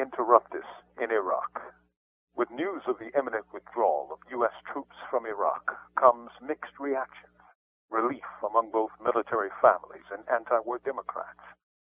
Interruptus in Iraq. With news of the imminent withdrawal of U.S. troops from Iraq comes mixed reactions, relief among both military families and anti-war Democrats,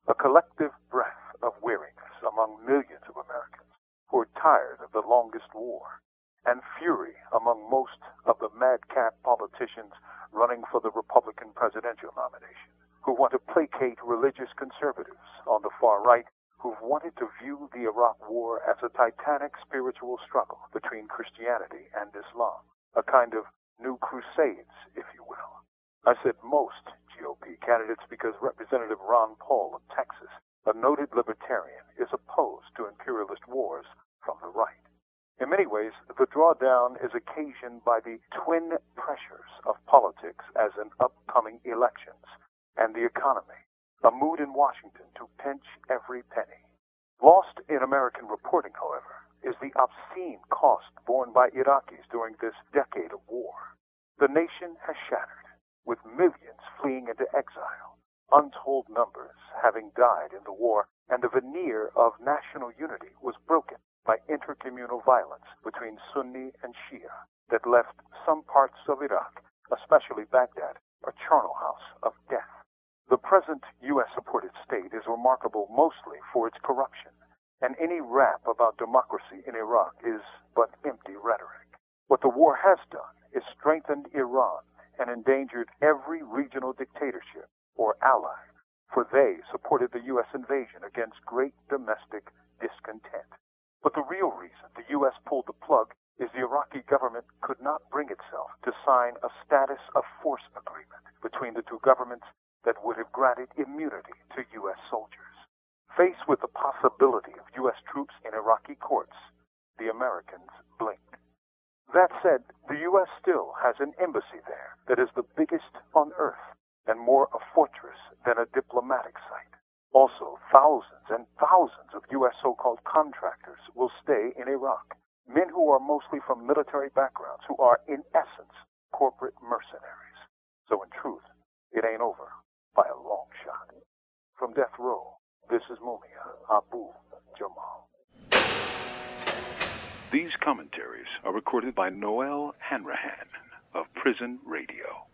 a collective breath of weariness among millions of Americans who are tired of the longest war, and fury among most of the madcap politicians running for the Republican presidential nomination, who want to placate religious conservatives on the far right who've wanted to view the Iraq War as a titanic spiritual struggle between Christianity and Islam, a kind of new crusades, if you will. I said most GOP candidates because Representative Ron Paul of Texas, a noted libertarian, is opposed to imperialist wars from the right. In many ways, the drawdown is occasioned by the twin pressures of politics as in upcoming elections and the economy, a mood in Washington to pinch every penny. Lost in American reporting, however, is the obscene cost borne by Iraqis during this decade of war. The nation has shattered, with millions fleeing into exile, untold numbers having died in the war, and the veneer of national unity was broken by intercommunal violence between Sunni and Shia that left some parts of Iraq, especially Baghdad, a charnel house of death. The present U.S.-supported state is remarkable mostly for its corruption, and any rap about democracy in Iraq is but empty rhetoric. What the war has done is strengthened Iran and endangered every regional dictatorship or ally, for they supported the U.S. invasion against great domestic discontent. But the real reason the U.S. pulled the plug is the Iraqi government could not bring itself to sign a status of force agreement between the two governments that would have granted immunity to U.S. soldiers. Faced with the possibility of U.S. troops in Iraqi courts, the Americans blinked. That said, the U.S. still has an embassy there that is the biggest on earth and more a fortress than a diplomatic site. Also, thousands and thousands of U.S. so-called contractors will stay in Iraq, men who are mostly from military backgrounds who are, in essence, corporate mercenaries. So in truth, it ain't over by a long shot. From death row, this is Mumia, Abu-Jamal. These commentaries are recorded by Noel Hanrahan of Prison Radio.